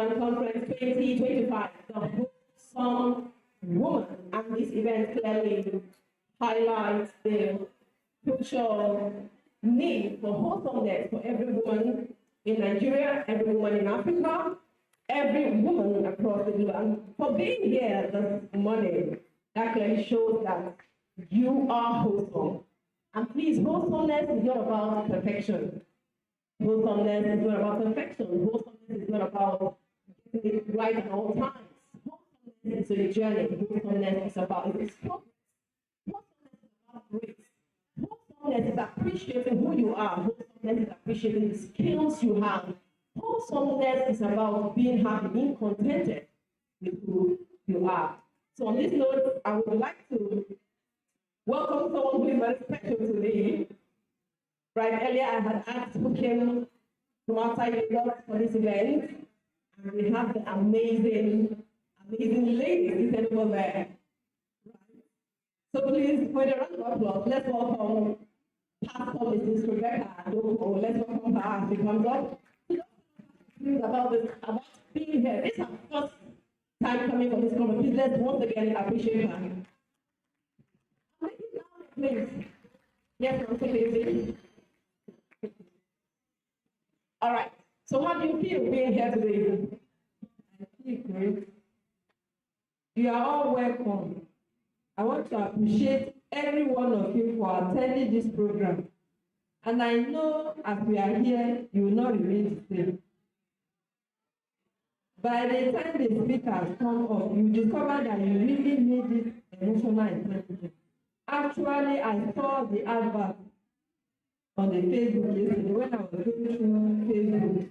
Woman Conference 2025, the Wholesome Woman. And this event clearly highlights the crucial need for wholesomeness for every woman in Nigeria, every woman in Africa, every woman across the globe. And for being here this morning, that clearly shows that you are wholesome. And please, wholesomeness is not about perfection. Wholesomeness is not about perfection. Wholesomeness is not about getting it right at all times. Wholesomeness is a journey. Wholesomeness is about its progress. Wholesomeness is about grace. Wholesomeness is appreciating who you are. Wholesomeness is appreciating the skills you have. Wholesomeness is about being happy, being contented with who you are. So on this note, I would like to welcome someone who is very special to me. Right, earlier I had asked who came from outside Lagos for this event, and we have the amazing lady seated over there. Right. So please, with a round of applause, let's welcome Pastor Mrs. Rebecca Adoko. Let's welcome her as she comes up. About being here. This is our first time coming for this conference. Please let's once again appreciate her. Please. Yes, I'm please. All right. So how do you feel being here today? I feel great. You are all welcome. I want to appreciate every one of you for attending this program. And I know as we are here, you will not remain the same. By the time the speakers come up, you discover that you really need this emotional intelligence. Actually, I saw the advert on the Facebook yesterday when I was going through Facebook.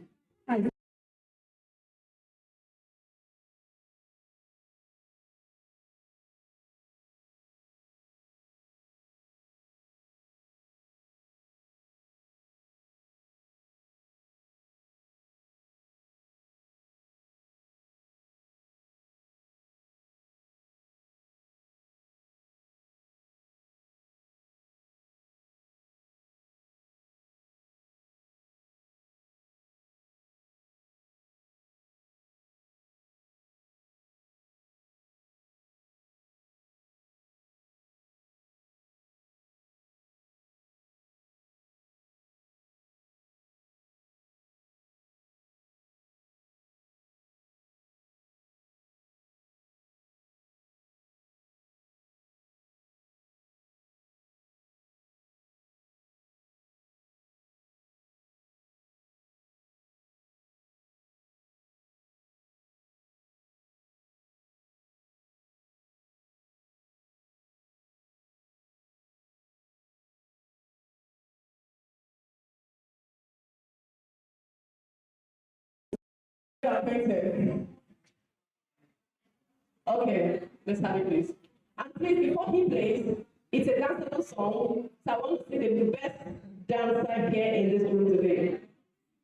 Okay, let's have it, please. And please, before he plays, it's a danceable song, so I want to see the best dancer here in this room today.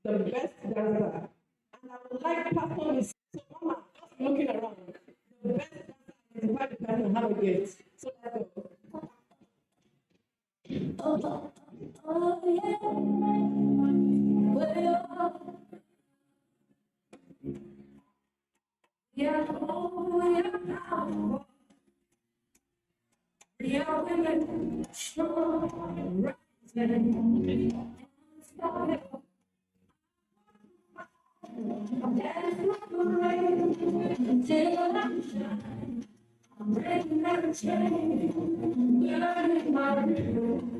The best dancer. And I would like Pastor Miss Mama, just looking around. The best dancer identify the person have a gift. So let's go. Oh, yeah. Well, yeah, oh, yeah. We are women, strong, rising. That's not the rain until I shine. I'm breaking every chain, learning my rhythm.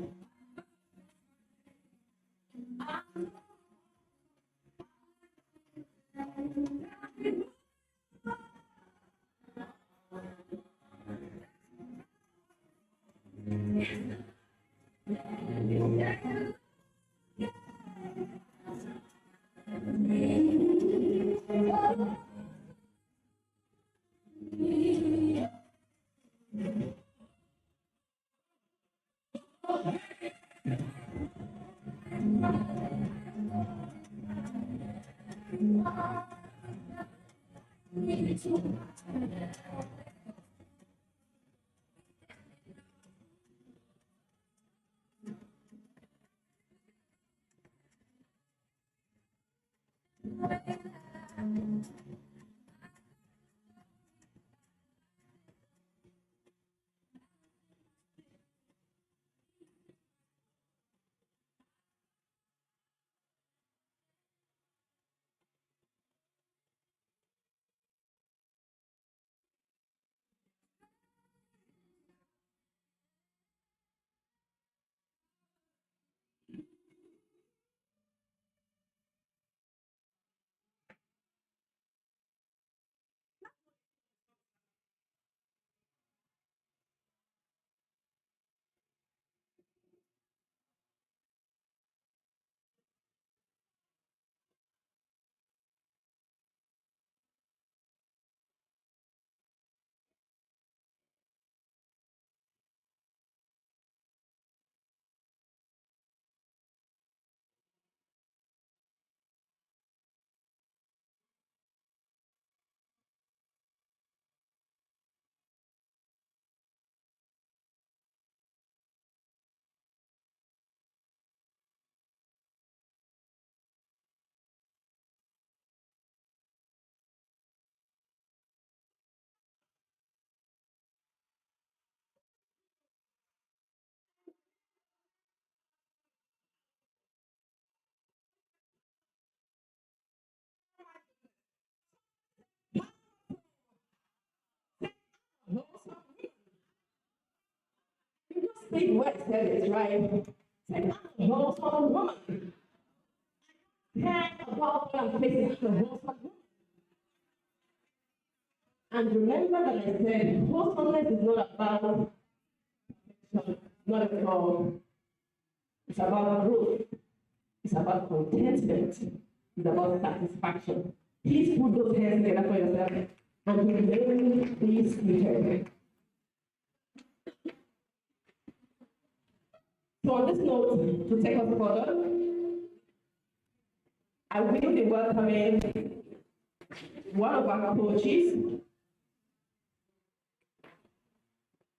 see where I said it, right? Said, I'm a wholesome woman. Care about what I'm facing as a wholesome woman. And remember that I said wholesomeness is not about perfection, not at all. It's about growth. It's about contentment. It's about satisfaction. Please put those hands together for yourself and remain this seated. So on this note, to take us further, I will be welcoming one of our coaches.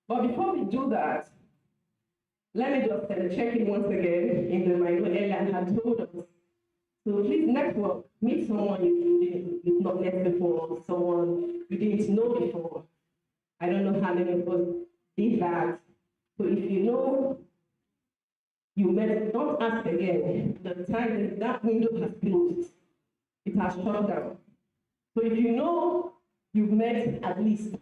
But before we do that, let me just check in once again in the mind Ella had told us. So please network, meet someone you've not met before, someone you didn't know before. I don't know how many of us did that. So if you know you met, don't ask again. The time that window has closed, it has shut down. So if you know you've met at least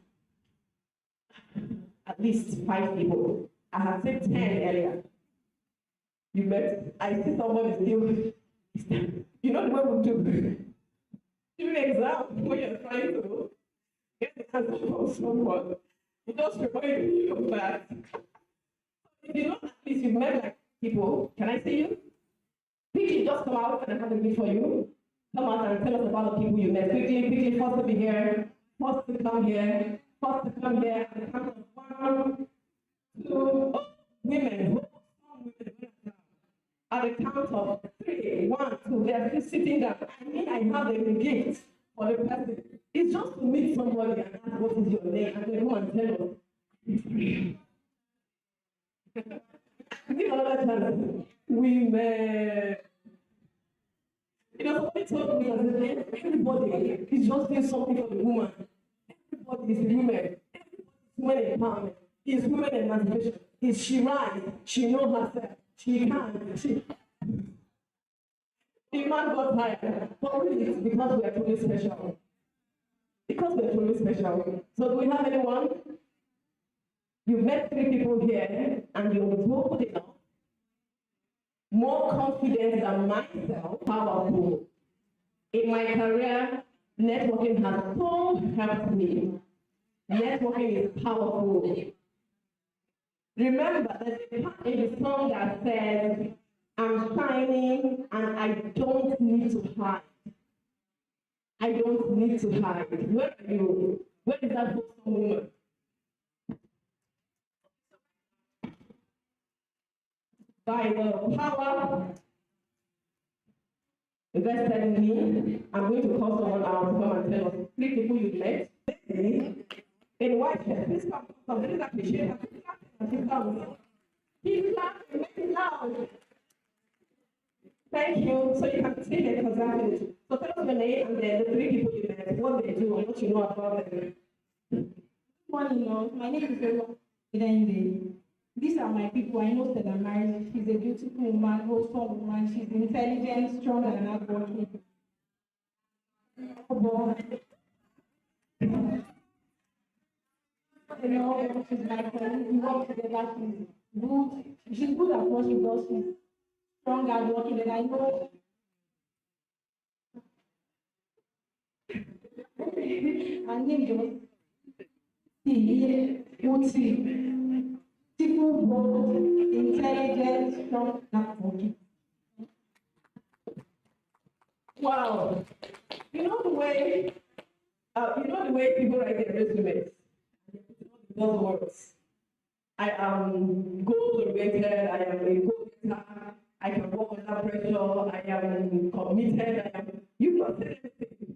5 people. I have said 10 earlier. You met, I see somebody still, you know the way we do. During the exam, when you're trying to get the answer from someone, it just reminds you of that. If you know at least you've met like people, can I see you? Quickly, just come out and I have a gift for you. Come out and tell us about the people you met. Quickly, first to be here, first to come here, first to come here, and the count of 1, 2, women. At the count of 3, 1, 2, they are still sitting down. I mean, I have a gift for the person. It's just to meet somebody and ask what is your name, and then come and tell us. Give another chance. Women. You know, somebody told me that everybody is just doing something for the woman. Everybody is the women. Women empowerment. It's women emancipation. It's she rise, she knows herself, she can, the man got tired. But really, it's because we are truly special. Because we are truly special. So do we have anyone? You've met 3 people here and you're bold enough, more confident than myself, powerful. In my career, networking has so helped me. Networking is powerful. Remember, there's a part in the song that says, I'm shining and I don't need to hide. I don't need to hide. Where are you? Where is that wholesome woman? By the power invested in me, I'm going to call someone out to come and tell us 3 people you met. In white shirt, please come. There is appreciation. Keep clapping, make it loud. Thank you. So you can see the example. So tell us your name and then the 3 people you met, what they do, and what you know about them. Morning, my name is Kudayisi. These are my people. I know Stella Mary. She's a beautiful woman, wholesome woman. She's intelligent, strong, and hardworking. You know, she's my friend. We work together. She's good. She's good at what she does. She's strong, hardworking, and I know. Her name Joyce. People bold, intelligent, strong, hardworking. Wow. You know the way people write their resumes. Those words. I am goal-oriented, I am a go-getter, I can work under pressure, I am committed, you've not said anything.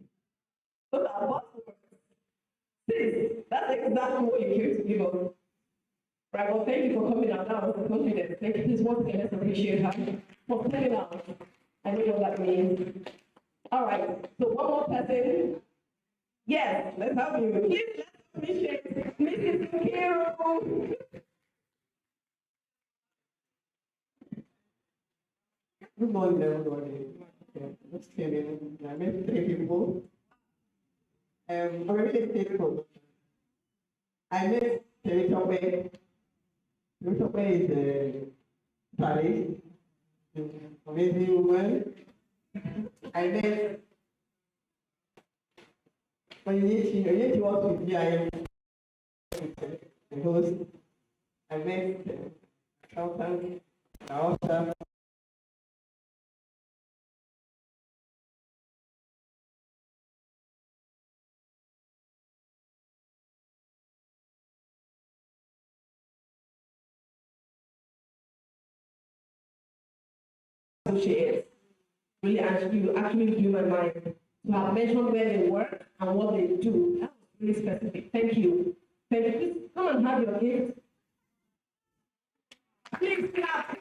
Those are buzzwords. Sis, that's exactly what you came to give us. Right, well, thank you for coming out. That was the confidence. Thank you. Please, once again, let's appreciate her for coming out. I know what that means. All right, so one more person. Yes, let's have you. Please, let's appreciate Mrs. Hero. Good morning, everybody. Just came in. I met 3 people. I'm a really thankful. I met Terry Tobey. Wholesome is a stylist, amazing woman. I met when she was with me, the host. I met accountant, also. She is really actually blew my mind to have mentioned where they work and what they do. That was really specific. Thank you. Thank you. Please come and have your gift. Please clap.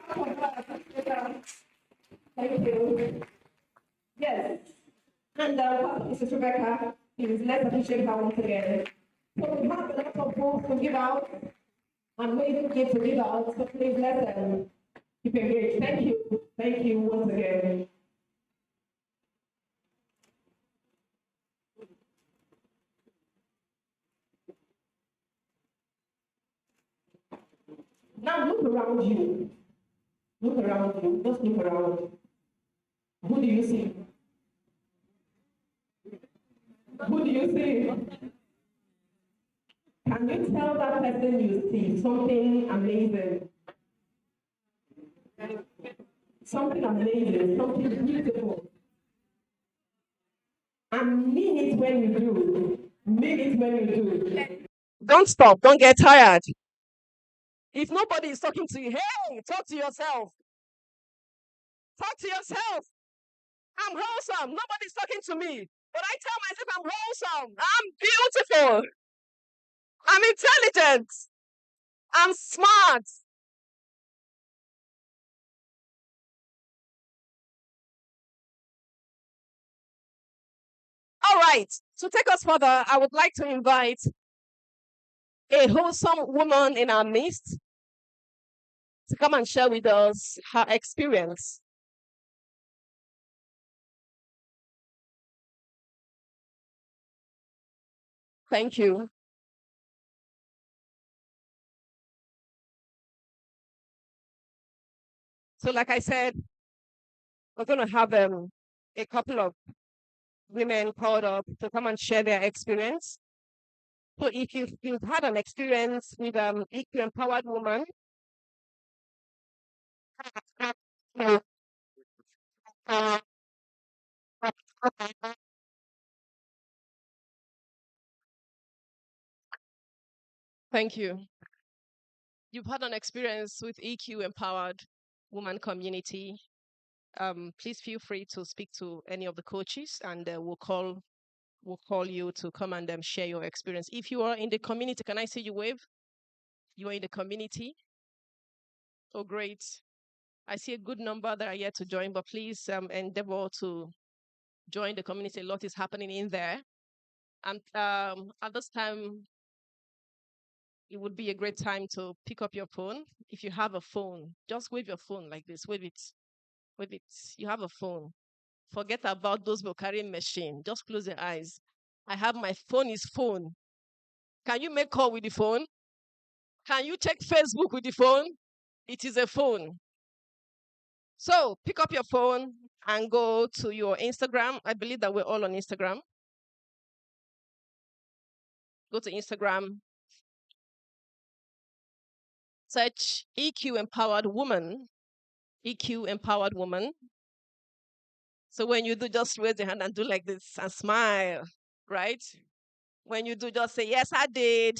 Thank you. Yes. And Mrs. Rebecca, please let's appreciate her once again. So we have a lot of books to give out and amazing gifts to give out. So please let them keep engaged. Thank you. Thank you once again. Now look around you. Look around you. Just look around. Who do you see? Who do you see? Can you tell that person you see something amazing? Something amazing, something beautiful. And mean it when you do. Mean it when you do. Don't stop. Don't get tired. If nobody is talking to you, hey, talk to yourself. Talk to yourself. I'm wholesome. Nobody's talking to me. But I tell myself I'm wholesome. I'm beautiful. I'm intelligent. I'm smart. All right. To take us further, I would like to invite a wholesome woman in our midst to come and share with us her experience. Thank you. So, like I said, we're going to have a couple of women called up to come and share their experience. So, if you've had an experience with EQ empowered woman, thank you. You've had an experience with EQ empowered woman community. Please feel free to speak to any of the coaches, and we'll call you to come and share your experience. If you are in the community, can I see you wave? You are in the community. Oh, great. I see a good number that are yet to join, but please endeavor to join the community. A lot is happening in there. And at this time, it would be a great time to pick up your phone. If you have a phone, just wave your phone like this. Wave it. Wave it. You have a phone. Forget about those who carrying machine. Just close your eyes. I have my phone is phone. Can you make call with the phone? Can you check Facebook with the phone? It is a phone. So pick up your phone and go to your Instagram. I believe that we're all on Instagram. Go to Instagram. Search EQ Empowered Woman. EQ Empowered Woman. So when you do, just raise your hand and do like this and smile, right? When you do, just say, yes, I did.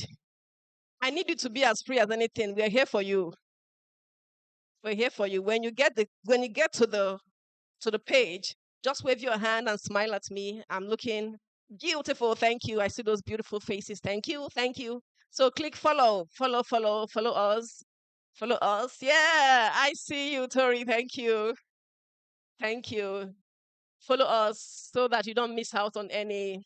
I need you to be as free as anything. We're here for you. We're here for you. When you get to the page, just wave your hand and smile at me. I'm looking beautiful. Thank you. I see those beautiful faces. Thank you. Thank you. So click follow us. Follow us. Yeah, I see you, Tori. Thank you. Thank you. Follow us so that you don't miss out on any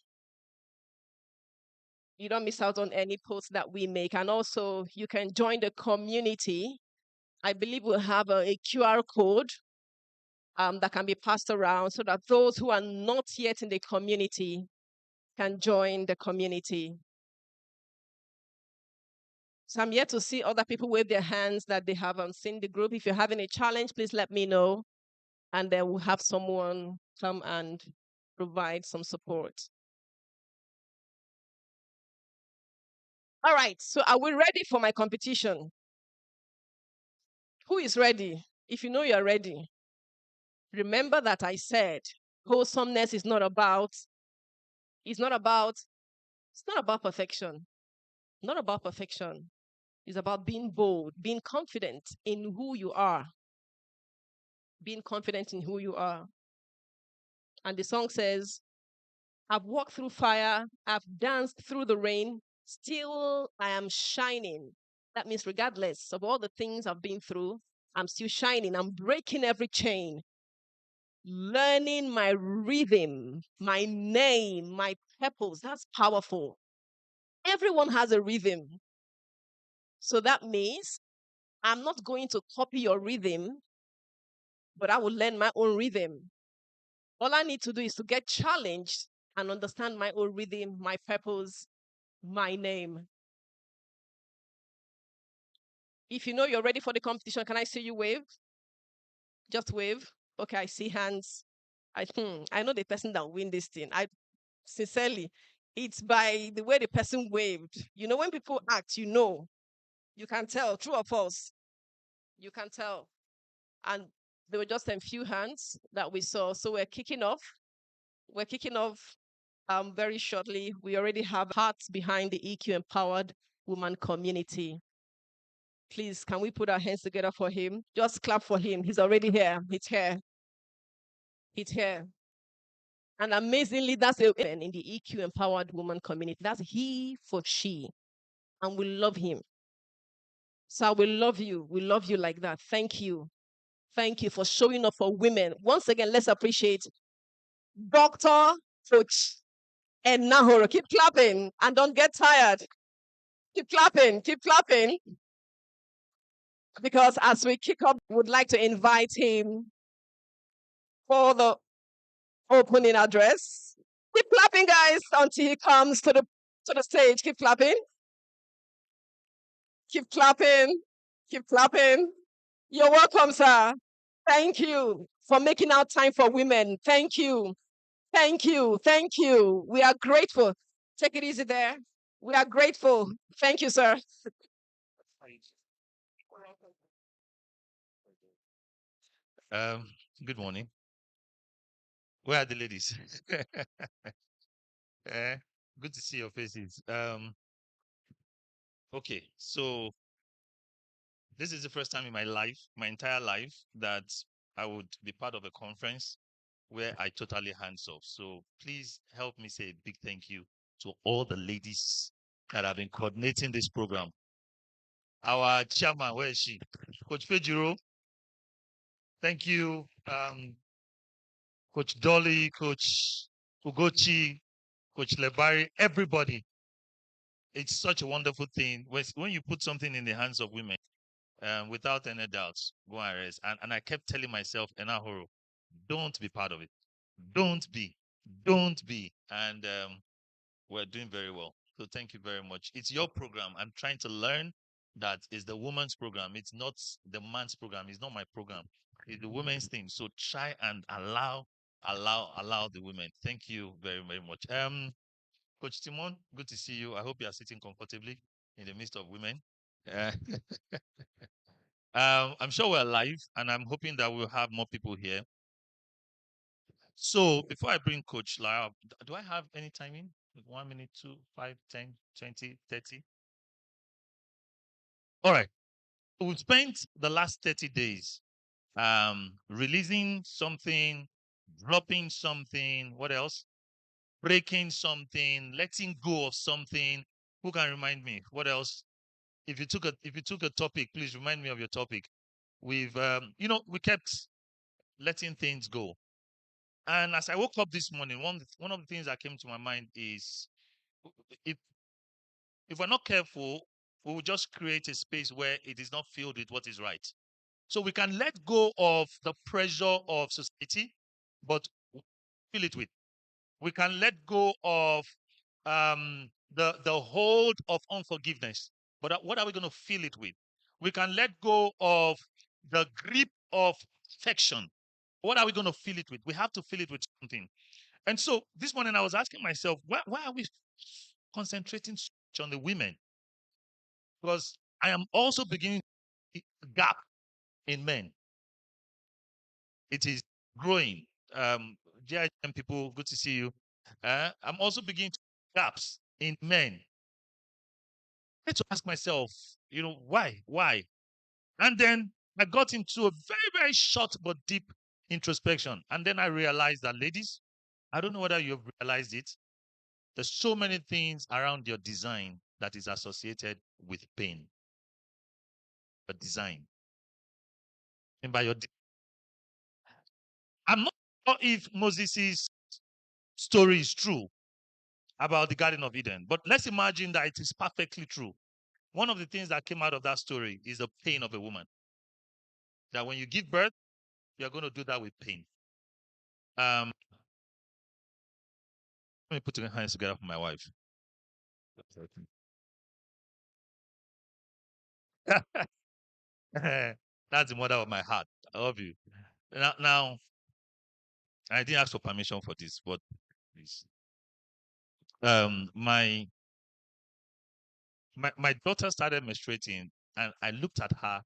posts that we make. And also you can join the community. I believe we'll have a QR code that can be passed around so that those who are not yet in the community can join the community. So I'm yet to see other people wave their hands that they haven't seen the group. If you're having a challenge, please let me know. And then we'll have someone come and provide some support. All right, so are we ready for my competition? Who is ready? If you know you're ready, remember that I said wholesomeness is not about, it's not about, it's not about perfection. Not about perfection. It's about being bold, being confident in who you are. Being confident in who you are. And the song says, I've walked through fire, I've danced through the rain, still I am shining. That means regardless of all the things I've been through, I'm still shining. I'm breaking every chain, learning my rhythm, my name, my purpose. That's powerful. Everyone has a rhythm. So that means I'm not going to copy your rhythm, but I will learn my own rhythm. All I need to do is to get challenged and understand my own rhythm, my purpose, my name. If you know you're ready for the competition, can I see you wave? Just wave. Okay, I see hands. I know the person that will win this thing. I sincerely, it's by the way the person waved. You know, when people act, you can tell, true or false. You can tell. And there were just a few hands that we saw. So we're kicking off. We're kicking off very shortly. We already have hearts behind the EQ Empowered Woman community. Please, can we put our hands together for him? Just clap for him. He's already here. He's here. He's here. And amazingly, that's a woman in the EQ Empowered Woman community. That's he for she. And we love him. So we love you. We love you like that. Thank you. Thank you for showing up for women. Once again, let's appreciate Dr. Coach Enahoro. Keep clapping and don't get tired. Keep clapping. Keep clapping. Because as we kick up, would like to invite him for the opening address. Keep clapping, guys, until he comes to the stage. Keep clapping. Keep clapping. Keep clapping. You're welcome, sir. Thank you for making out time for women. Thank you. Thank you. Thank you. We are grateful. Take it easy there. We are grateful. Thank you, sir. Good morning. Where are the ladies? Eh, good to see your faces. Okay, so this is the first time in my life, my entire life, that I would be part of a conference where I totally hands off. So please help me say a big thank you to all the ladies that have been coordinating this program. Our chairman, where is she? Coach Fejiro. Thank you. Coach Dolly, Coach Ugochi, Coach Lebari, everybody. It's such a wonderful thing when you put something in the hands of women, without any doubts, go and rest. And I kept telling myself, Enahoro, don't be part of it. Don't be. Don't be. And we're doing very well. So thank you very much. It's your program. I'm trying to learn that it's the woman's program. It's not the man's program. It's not my program. It's the women's thing. So try and allow the women. Thank you very, very much. Coach Timon, good to see you. I hope you are sitting comfortably in the midst of women. Uh, I'm sure we're live, and I'm hoping that we'll have more people here. So before I bring Coach Lara, do I have any timing? 1 minute, 2, 5, 10, 20, 30? All right. We've spent the last 30 days releasing something, dropping something, what else? Breaking something, letting go of something. Who can remind me? What else? If you took a topic, please remind me of your topic. We've we kept letting things go. And as I woke up this morning, one of the things that came to my mind is if we're not careful, we will just create a space where it is not filled with what is right. So we can let go of the pressure of society, but fill it with. We can let go of the hold of unforgiveness, But what are we going to fill it with? We can let go of the grip of affection. What are we going to fill it with? We have to fill it with something. And so this morning I was asking myself, why are we concentrating so much on the women? Because I am also beginning to see a gap in men. It is growing. GIM people, good to see you. I'm also beginning to see gaps in men. I had to ask myself, why? And then I got into a very, very short but deep introspection. And then I realized that, ladies, I don't know whether you've realized it. There's so many things around your design that is associated with pain. Your design. And by your I'm not sure if Moses' story is true about the Garden of Eden, but let's imagine that it is perfectly true. One of the things that came out of that story is the pain of a woman. That when you give birth, you're going to do that with pain. Let me put your hands together for my wife. That's the mother of my heart. I love you. Now, I didn't ask for permission for this, but please. My daughter started menstruating, and I looked at her,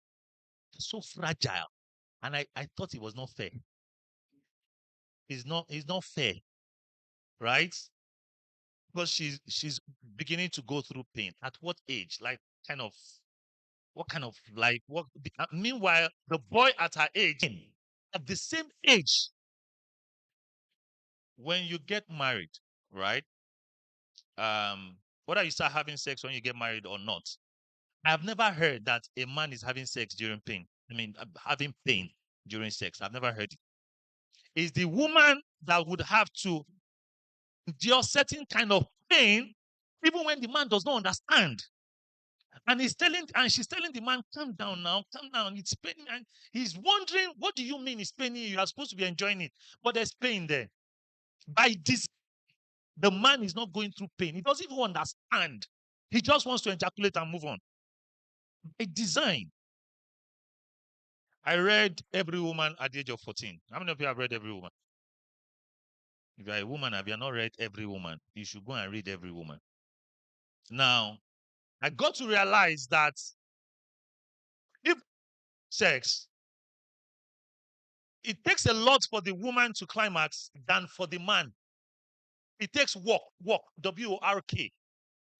so fragile, and I thought it was not fair. It's not fair, right? Because she's beginning to go through pain. At what age? Like, what kind of like what? Meanwhile, the boy at her age, at the same age, when you get married, right? Whether you start having sex when you get married or not, I've never heard that a man is having sex during pain. I mean, having pain during sex. I've never heard it. It's the woman that would have to endure certain kind of pain, even when the man does not understand. And she's telling the man, calm down now, calm down. It's paining. And he's wondering, what do you mean it's paining you? You are supposed to be enjoying it. But there's pain there. By this, the man is not going through pain. He doesn't even understand. He just wants to ejaculate and move on. By design. I read Every Woman at the age of 14. How many of you have read Every Woman? If you're a woman, if you're not read Every Woman, you should go and read Every Woman. Now, I got to realize that if sex, it takes a lot for the woman to climax than for the man. It takes work, W-O-R-K.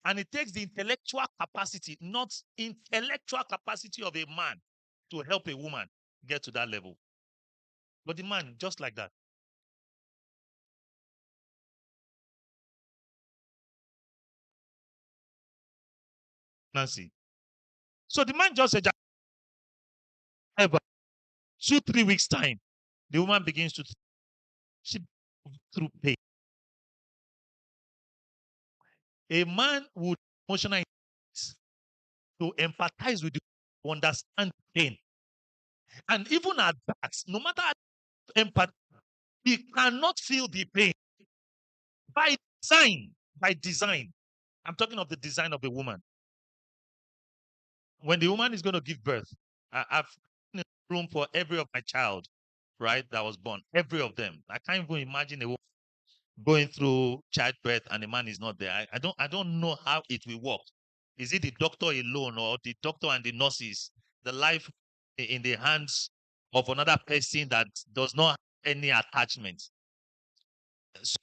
And it takes the intellectual capacity, not intellectual capacity of a man to help a woman get to that level. But the man, just like that. Nancy. So the man just said, ever 2-3 weeks time, the woman begins to she through pain. A man would emotionally to empathize with you, to understand pain. And even at that, no matter empathy, he cannot feel the pain. By design. I'm talking of the design of the woman. When the woman is going to give birth, I've in a room for every of my child, right, that was born. Every of them. I can't even imagine a woman going through childbirth and the man is not there. I don't know how it will work. Is it the doctor alone or the doctor and the nurses? The life in the hands of another person that does not have any attachment. So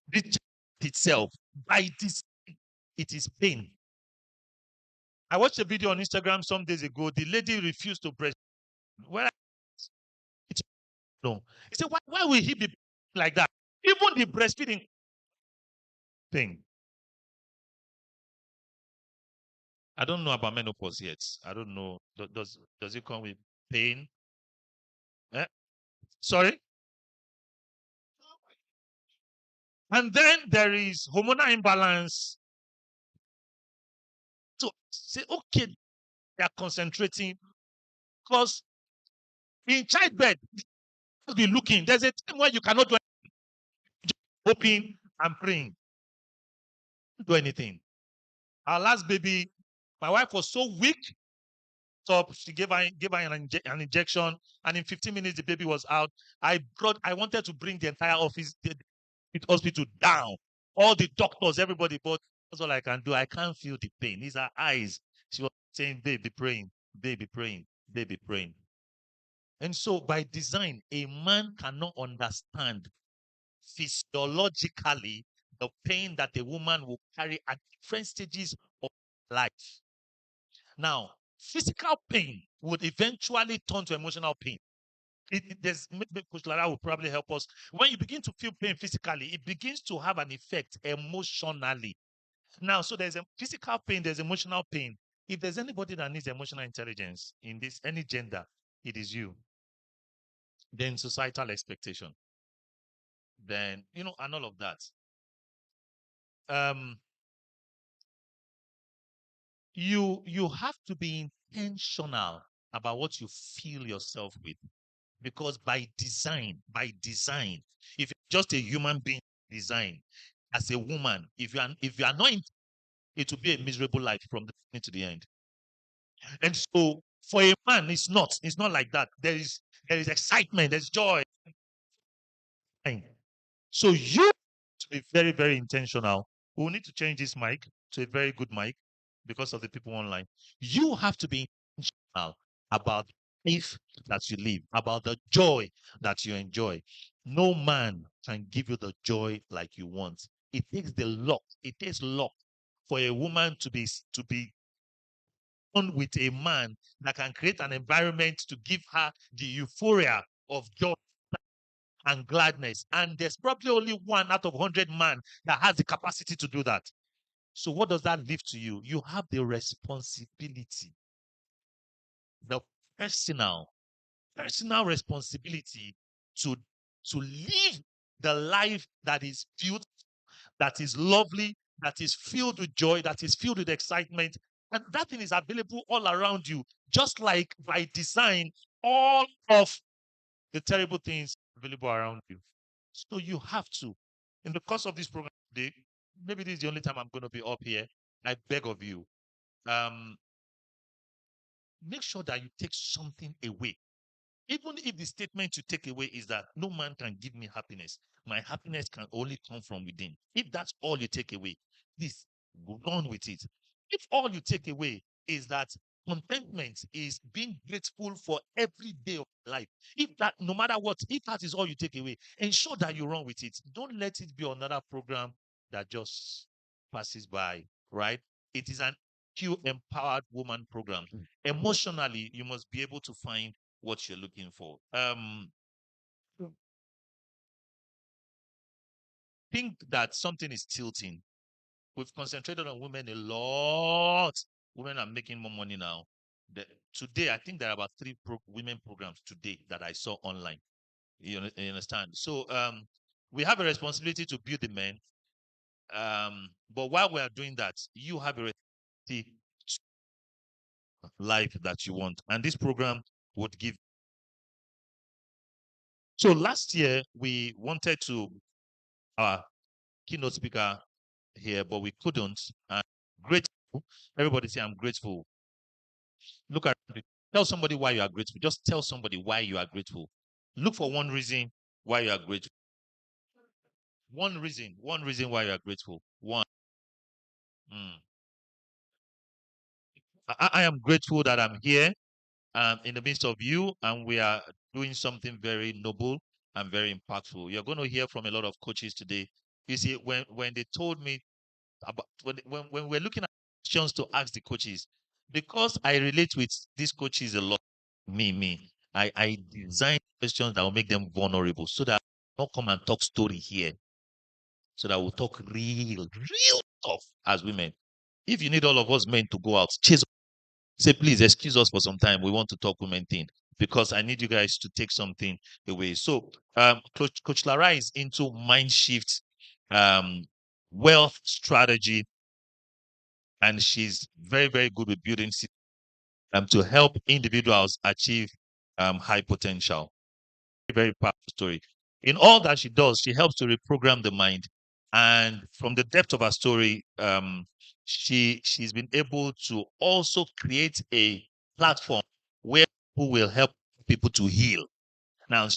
the child itself, by this, it is pain. I watched a video on Instagram some days ago. The lady refused to breastfeed. Well, no. He said, why will he be like that? Even the breastfeeding thing. I don't know about menopause yet. I don't know. Does it come with pain? Eh? Sorry? And then there is hormonal imbalance. So say, okay, they are concentrating because in childbirth, just be looking. There's a time where you cannot do anything. Just hoping and praying. Don't do anything. Our last baby My wife was so weak. So she gave her an injection, and in 15 minutes the baby was out. I wanted to bring the entire hospital down, all the doctors, everybody, but that's all I can do. I can't feel the pain. These are eyes. She was saying, "Babe, be praying, baby, praying, baby, praying." And so, by design, a man cannot understand physiologically the pain that a woman will carry at different stages of life. Now, physical pain would eventually turn to emotional pain. Maybe Coach Lara will probably help us. When you begin to feel pain physically, it begins to have an effect emotionally. Now, so there's a physical pain, there's emotional pain. If there's anybody that needs emotional intelligence in this, any gender, it is you. Then societal expectation. Then, and all of that. You have to be intentional about what you fill yourself with. Because by design, if you're just a human being design, as a woman, if you are not, it will be a miserable life from the beginning to the end. And so for a man, it's not like that. There is excitement, there's joy. So you have to be very, very intentional. We will need to change this mic to a very good mic because of the people online. You have to be intentional about the life that you live, about the joy that you enjoy. No man can give you the joy like you want. It takes luck for a woman to be on with a man that can create an environment to give her the euphoria of joy and gladness. And there's probably only 1 out of 100 men that has the capacity to do that. So what does that leave to you? You have the responsibility, the personal responsibility to live the life that is beautiful, that is lovely, that is filled with joy, that is filled with excitement. And that thing is available all around you, just like by design, all of the terrible things available around you. So you have to, in the course of this program today, maybe this is the only time I'm going to be up here. I beg of you, make sure that you take something away. Even if the statement you take away is that no man can give me happiness, my happiness can only come from within. If that's all you take away, please go on with it. If all you take away is that contentment is being grateful for every day of life, if that, no matter what, if that is all you take away, ensure that you run with it. Don't let it be another program that just passes by, right? It is an empowered woman program. Emotionally, you must be able to find what you're looking for. Think that something is tilting. We've concentrated on women a lot. Women are making more money now. Today, I think there are about 3 women programs today that I saw online. You understand? So we have a responsibility to build the men. But while we are doing that, you have a responsibility life that you want. And this program would give. So last year, we wanted to our keynote speaker here, but we couldn't. And grateful. Everybody say, I'm grateful. Look at it. Tell somebody why you are grateful. Just tell somebody why you are grateful. Look for one reason why you are grateful. One reason why you are grateful. One. I am grateful that I'm here in the midst of you, and we are doing something very noble and very impactful. You're going to hear from a lot of coaches today. You see, when they told me about when we're looking at questions to ask the coaches, because I relate with these coaches a lot, I design questions that will make them vulnerable so that I'll not come and talk story here. So that we'll talk real stuff as women. If you need all of us men to go out, say, please excuse us for some time. We want to talk women thing because I need you guys to take something away. So Coach Lara is into mind shift, wealth strategy, and she's very, very good with building to help individuals achieve high potential. Very powerful story. In all that she does, she helps to reprogram the mind. And from the depth of her story, she's been able to also create a platform where people will help people to heal. Now,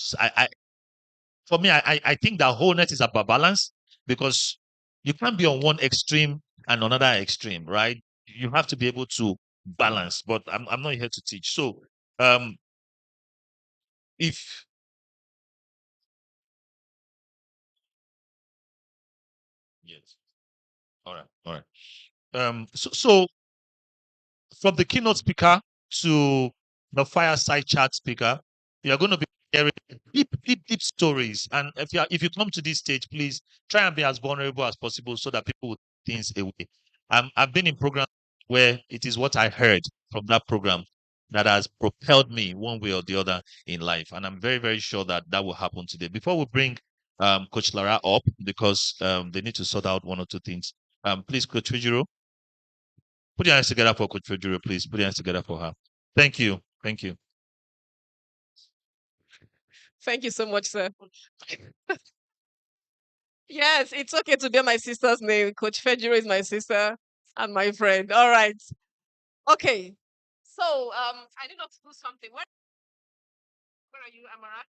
for me, I think that wholeness is about balance, because you can't be on one extreme and another extreme, right? You have to be able to balance. But I'm not here to teach. So, if yes, all right, all right. So from the keynote speaker to the fireside chat speaker, you're going to be hearing deep stories. And if you come to this stage, please try and be as vulnerable as possible so that people will take things away. I've been in programs where it is what I heard from that program that has propelled me one way or the other in life. And I'm very, very sure that that will happen today. Before we bring Coach Lara up, because they need to sort out one or two things. Please, Coach Fujiro, put your hands together for Coach Fujiro, please. Put your hands together for her. Thank you. Thank you. Thank you so much, sir. Yes, it's okay to bear my sister's name. Coach Fejiro is my sister and my friend. All right. Okay. So I need not to do something. Where are you, Amara?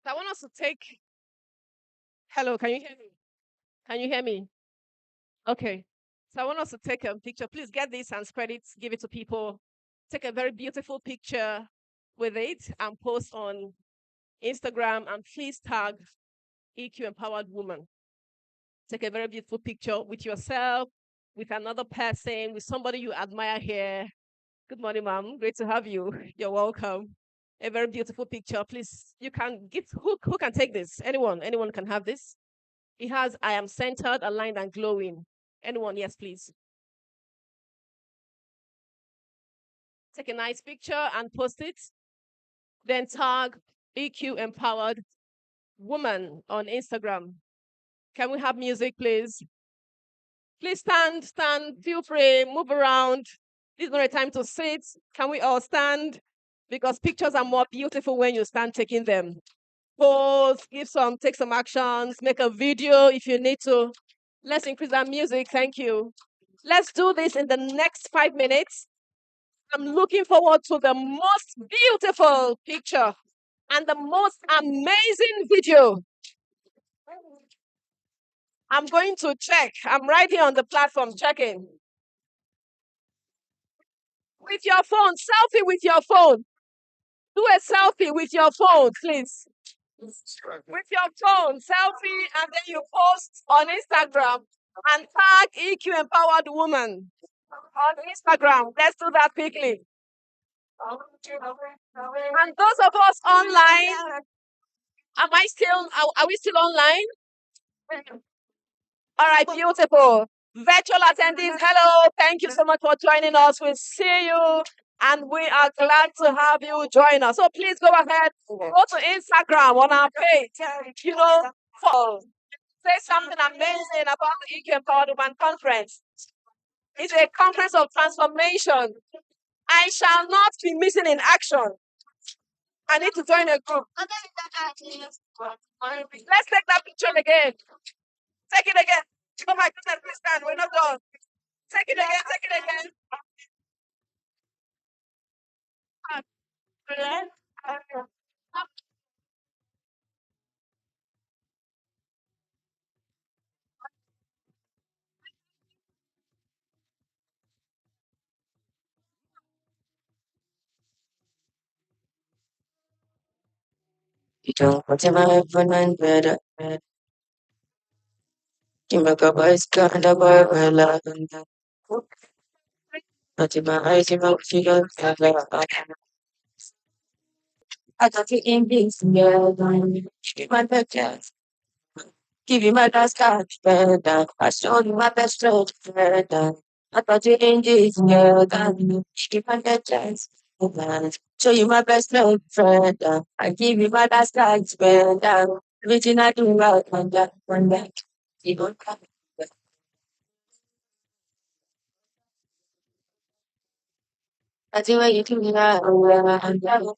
I want us to take. Hello, can you hear me? Can you hear me? Okay. So I want us to take a picture. Please get this and spread it, give it to people. Take a very beautiful picture with it and post on Instagram, and please tag EQ Empowered Woman. Take a very beautiful picture with yourself, with another person, with somebody you admire here. Good morning, ma'am. Great to have you. You're welcome. A very beautiful picture. Please, you can get who can take this? Anyone can have this. It has I am centered, aligned, and glowing. Anyone? Yes, please. Take a nice picture and post it. Then tag EQ Empowered Woman on Instagram. Can we have music, please? Please stand, feel free, move around. This is not a time to sit. Can we all stand? Because pictures are more beautiful when you stand taking them. Pose, take some actions, make a video if you need to. Let's increase that music. Thank you. Let's do this in the next 5 minutes. I'm looking forward to the most beautiful picture and the most amazing video. I'm going to check. I'm right here on the platform checking. With your phone, selfie with your phone. Do a selfie with your phone, please. With your phone, selfie, and then you post on Instagram and tag EQ Empowered Woman on Instagram. Let's do that quickly. And those of us online, are we still online? All right, beautiful. Virtual attendees, hello. Thank you so much for joining us. We'll see you, and we are glad to have you join us. So please go ahead, go to Instagram on our page, say something amazing about the EQ Empowered Woman Conference. It's a conference of transformation. I shall not be missing in action. I need to join a group. Let's take that picture again. Take it again. Oh my goodness, please stand. We're not done. Take it again, take it again. You don't put him up for none better. You make a boy's got a boy well. But in my eyes, you know, she don't have I got you in this girl. Give you my best. Give you my best card, better. I show you my best friend, better. I got you in this girl. Give my best chance. Show you my best friend. I give you my last night spend. Everything I do right on that one back. You don't come. I do what you do now. Don't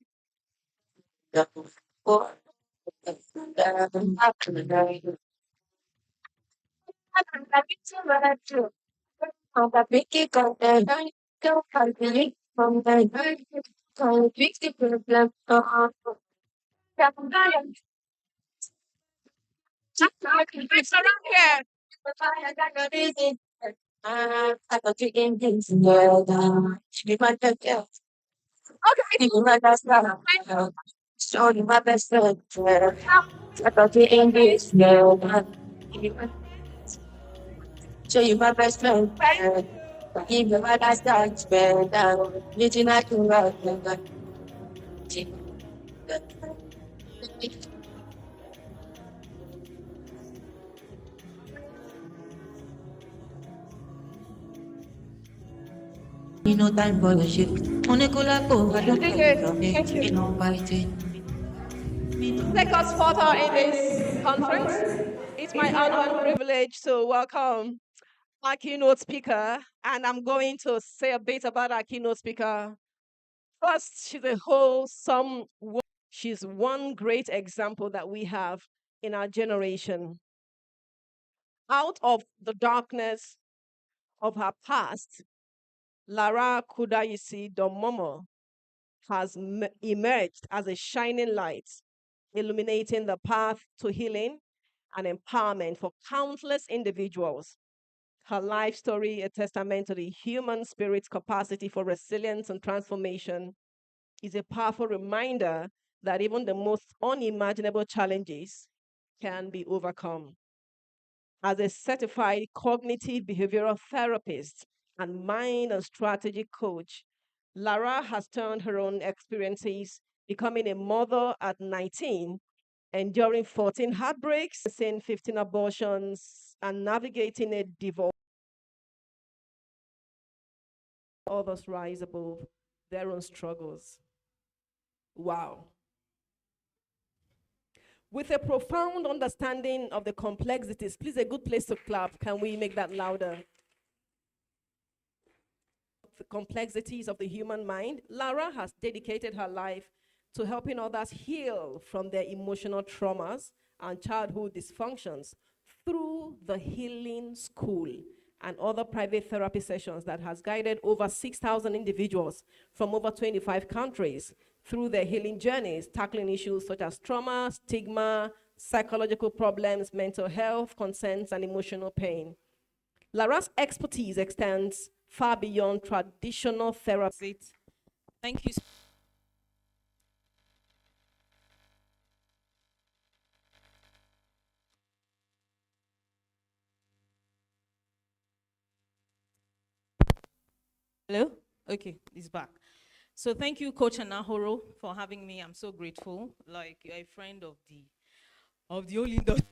fix the problem. It's around here. I got you in things together. Be my girl. Okay. Be my best friend. Show you my best friend. I got you in this together. Show you my best friend. Give you my last time spent. Reaching out to right. No time for your shit. Monecola, I don't Thank you. know why it. Take us further in this conference. It's my honor and privilege to welcome our keynote speaker, and I'm going to say a bit about our keynote speaker. First, she's a wholesome woman. She's one great example that we have in our generation. Out of the darkness of her past, Lara Kudayisi Don-Momoh has emerged as a shining light, illuminating the path to healing and empowerment for countless individuals. Her life story, a testament to the human spirit's capacity for resilience and transformation, is a powerful reminder that even the most unimaginable challenges can be overcome. As a certified cognitive behavioral therapist and mind and strategy coach, Lara has turned her own experiences, becoming a mother at 19, enduring 14 heartbreaks, seeing 15 abortions, and navigating a divorce. Others rise above their own struggles. Wow. With a profound understanding of the complexities, please, a good place to clap. Can we make that louder? The complexities of the human mind, Lara has dedicated her life to helping others heal from their emotional traumas and childhood dysfunctions through the Healing School and other private therapy sessions that has guided over 6,000 individuals from over 25 countries through their healing journeys, tackling issues such as trauma, stigma, psychological problems, mental health concerns, and emotional pain. Lara's expertise extends far beyond traditional therapy. Thank you. Hello? Okay, it's back. So thank you, Coach Enahoro, for having me. I'm so grateful. Like, you're a friend of the only industry.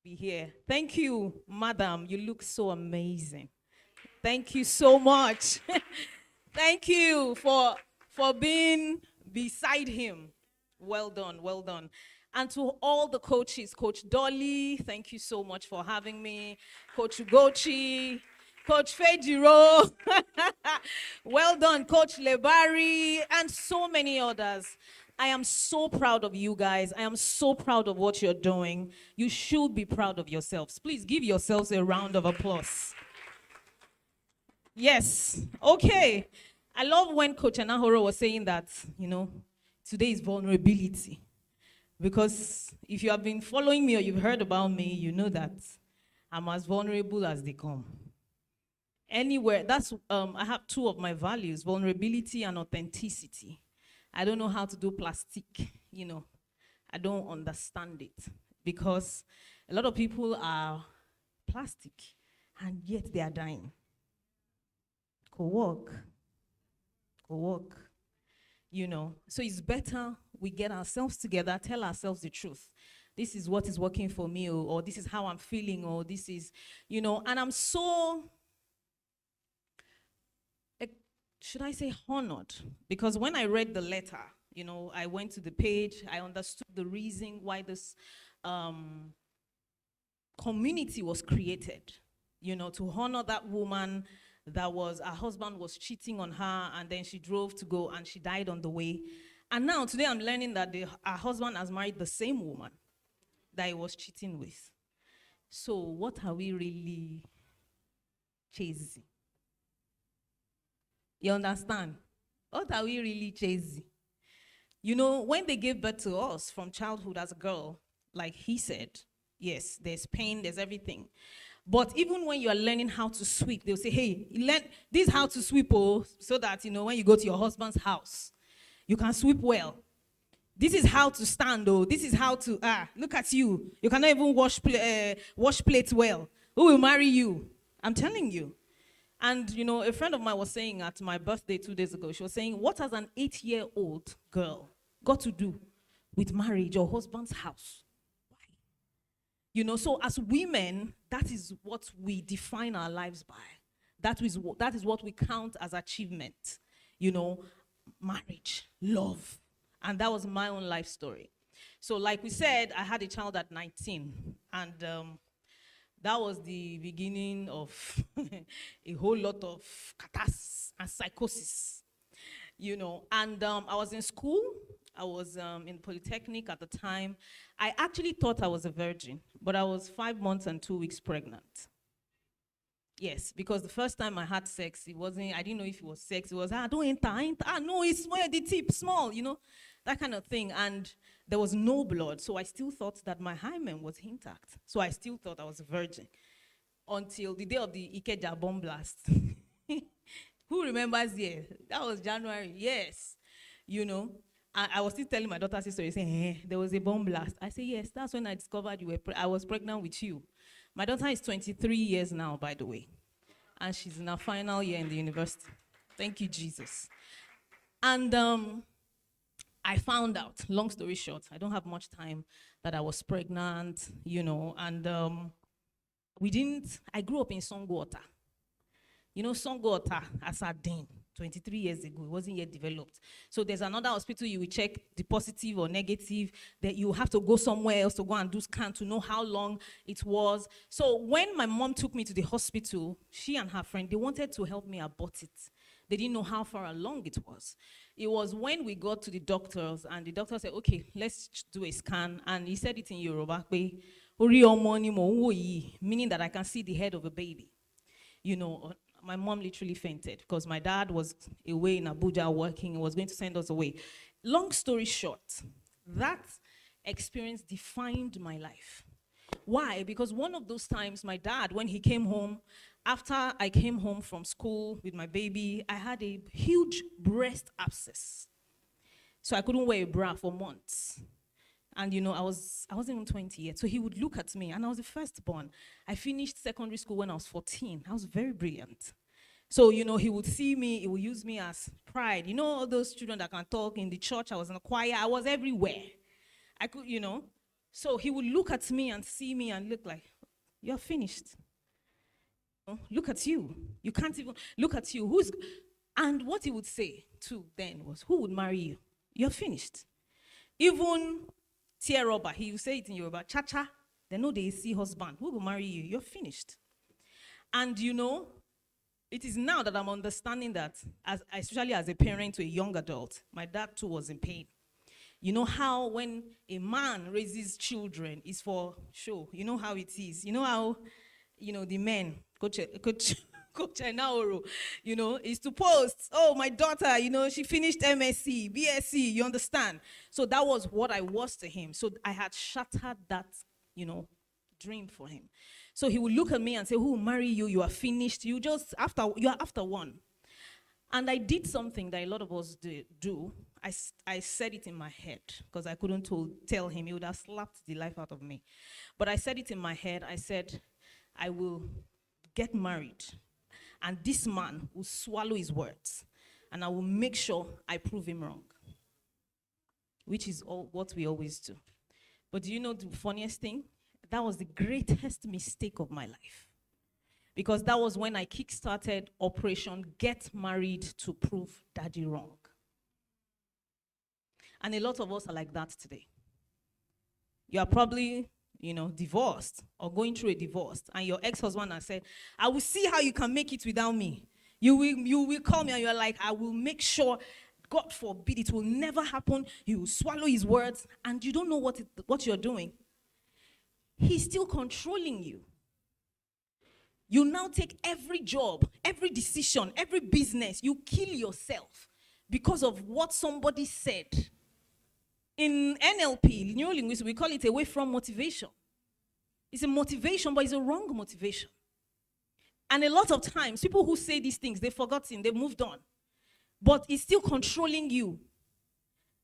Be here. Thank you, madam. You look so amazing. Thank you so much. Thank you for being beside him. Well done, well done. And to all the coaches, Coach Dolly, thank you so much for having me. Coach Ugochi, Coach Fejiro, well done, Coach Lebari, and so many others. I am so proud of you guys. I am so proud of what you're doing. You should be proud of yourselves. Please give yourselves a round of applause. Yes. Okay. I love when Coach Enahoro was saying that, today is vulnerability. Because if you have been following me or you've heard about me, you know that I'm as vulnerable as they come. Anywhere, I have two of my values, vulnerability and authenticity. I don't know how to do plastic, I don't understand it. Because a lot of people are plastic and yet they are dying. Go work. So it's better we get ourselves together, tell ourselves the truth. This is what is working for me, or this is how I'm feeling, or this is, and I'm so should I say honored? Because when I read the letter, you know, I went to the page, I understood the reason why this community was created, you know, to honor that woman that was, her husband was cheating on her, and then she drove to go and she died on the way. And now today I'm learning that her husband has married the same woman that he was cheating with. So what are we really chasing? You understand? What are we really chasing? You know, when they gave birth to us from childhood as a girl, like he said, yes, there's pain, there's everything. But even when you are learning how to sweep, they'll say, hey, learn this how to sweep, oh, so that, you know, when you go to your husband's house, you can sweep well. This is how to stand, though. This is how to, look at you. You cannot even wash plates well. Who will marry you? I'm telling you. And, you know, a friend of mine was saying at my birthday 2 days ago, she was saying, what has an 8-year-old girl got to do with marriage or husband's house? Why? You know, so as women, that is what we define our lives by. That is what we count as achievement. You know, marriage, love. And that was my own life story. So like we said, I had a child at 19. And that was the beginning of a whole lot of catastrophe and psychosis, you know. And I was in school. I was in Polytechnic at the time. I actually thought I was a virgin, but I was 5 months and 2 weeks pregnant. Yes, because the first time I had sex, I didn't know if it was sex. It was, don't enter. No, it's small, the tip, small, you know, that kind of thing. And there was no blood, so I still thought that my hymen was intact. So I still thought I was a virgin until the day of the Ikeja bomb blast. Who remembers here? That was January, yes. You know, I was still telling my daughter's story, saying, there was a bomb blast. I said, yes, that's when I discovered I was pregnant with you. My daughter is 23 years now, by the way. And she's in her final year in the university. Thank you, Jesus. And I found out, long story short, I don't have much time, that I was pregnant, you know, and I grew up in Songwater. You know, Songwater, as a Dean, 23 years ago, it wasn't yet developed. So there's another hospital you will check the positive or negative, that you have to go somewhere else to go and do scan to know how long it was. So when my mom took me to the hospital, she and her friend, they wanted to help me abort it. They didn't know how far along it was. It was when we got to the doctors, and the doctor said, okay, let's do a scan. And he said it in Yoruba, meaning that I can see the head of a baby. You know, my mom literally fainted because my dad was away in Abuja working and was going to send us away. Long story short, that experience defined my life. Why? Because one of those times, my dad, when he came home, after I came home from school with my baby, I had a huge breast abscess. So I couldn't wear a bra for months. And you know, I wasn't even 20 yet. So he would look at me, and I was the firstborn. I finished secondary school when I was 14. I was very brilliant. So, you know, he would see me, he would use me as pride. You know, all those children that can talk in the church, I was in the choir, I was everywhere. I could, you know. So he would look at me and see me and look like, you're finished. Look at you. You can't even, look at you. And what he would say too then was, who would marry you? You're finished. Even tear rubber, he would say it in Yoruba, cha-cha, they know they see husband. Who will marry you? You're finished. And you know, it is now that I'm understanding that, especially as a parent to a young adult, my dad too was in pain. You know how when a man raises children, it's for show. You know how it is. You know how, you know, the men, Coach Enahoro, you know, is to post, oh, my daughter, you know, she finished MSc, BSc, you understand? So that was what I was to him. So I had shattered that, you know, dream for him. So he would look at me and say, who will marry you? You are finished. You are after one. And I did something that a lot of us do. I said it in my head because I couldn't tell him. He would have slapped the life out of me. But I said it in my head. I said, I will get married, and this man will swallow his words, and I will make sure I prove him wrong, which is what we always do. But do you know the funniest thing? That was the greatest mistake of my life. because that was when I kickstarted Operation Get Married to Prove Daddy Wrong. And a lot of us are like that today. You are probably, divorced or going through a divorce, and your ex-husband has said, I will see how you can make it without me. You will call me, and you're like, I will make sure, God forbid, it will never happen. You will swallow his words, and you don't know what you're doing. He's still controlling you. You now take every job, every decision, every business, you kill yourself because of what somebody said. In NLP, neurolinguistics, we call it away from motivation. It's a motivation, but it's a wrong motivation. And a lot of times, people who say these things, they've forgotten, they've moved on. But it's still controlling you.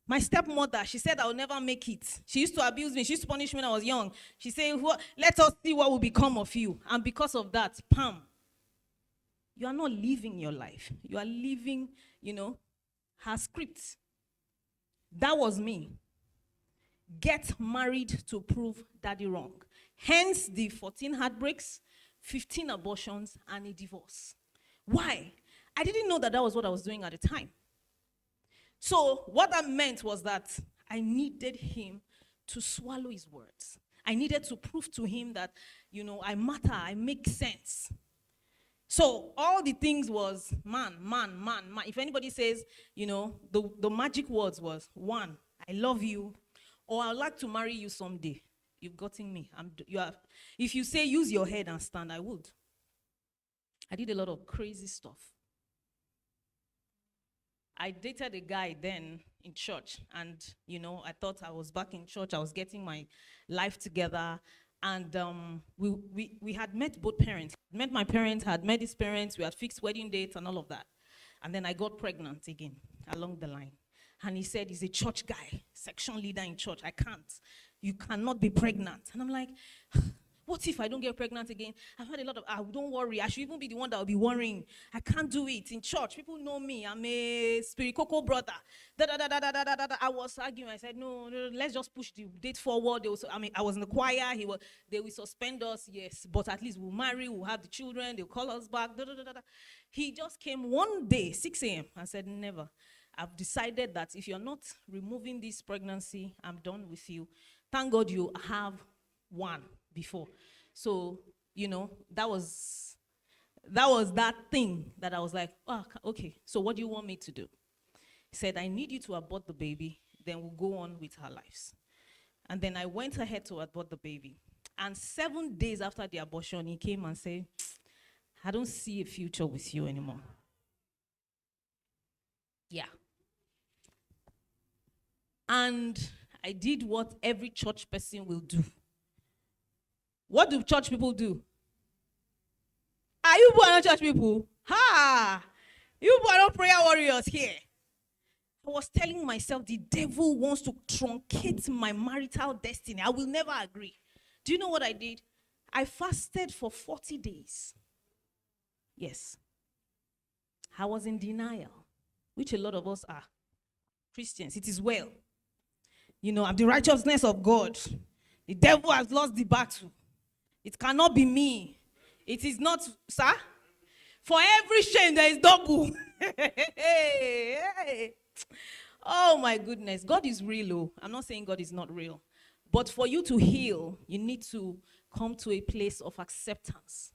My stepmother, she said I'll never make it. She used to abuse me. She used to punish me when I was young. She said, let us see what will become of you. And because of that, pam, you are not living your life. You are living, her script. That was me. Get married to prove daddy wrong. Hence the 14 heartbreaks, 15 abortions, and a divorce. Why? I didn't know that was what I was doing at the time. So what that meant was that I needed him to swallow his words. I needed to prove to him that, I matter, I make sense. So all the things was man. If anybody says, the magic words was, 1, I love you, or I'd like to marry you someday. You've gotten me. If you say use your head and stand, I would. I did a lot of crazy stuff. I dated a guy then in church, and I thought I was back in church. I was getting my life together, and we had met both parents. Met my parents, had met his parents. We had fixed wedding dates and all of that. And then I got pregnant again along the line. And he said he's a church guy, section leader in church. I can't. You cannot be pregnant. And I'm like, what if I don't get pregnant again? I've had a lot of, don't worry. I should even be the one that will be worrying. I can't do it in church. People know me. I'm a spiritual brother. I was arguing. I said, no, let's just push the date forward. I was in the choir. They will suspend us, yes. But at least we'll marry. We'll have the children. They'll call us back. He just came one day, 6 a.m. I said, never. I've decided that if you're not removing this pregnancy, I'm done with you. Thank God you have one before. So, that was that thing that I was like, oh, okay, so what do you want me to do? He said, I need you to abort the baby, then we'll go on with our lives. And then I went ahead to abort the baby. And 7 days after the abortion, he came and said, I don't see a future with you anymore. Yeah. And I did what every church person will do. What do church people do? Are you people not church people? Ha! You people are not prayer warriors here. I was telling myself the devil wants to truncate my marital destiny. I will never agree. Do you know what I did? I fasted for 40 days. Yes. I was in denial, which a lot of us are. Christians, it is well. I'm the righteousness of God. The devil has lost the battle. It cannot be me. It is not, sir. For every shame, there is double. Oh, my goodness. God is real. Oh. I'm not saying God is not real. But for you to heal, you need to come to a place of acceptance.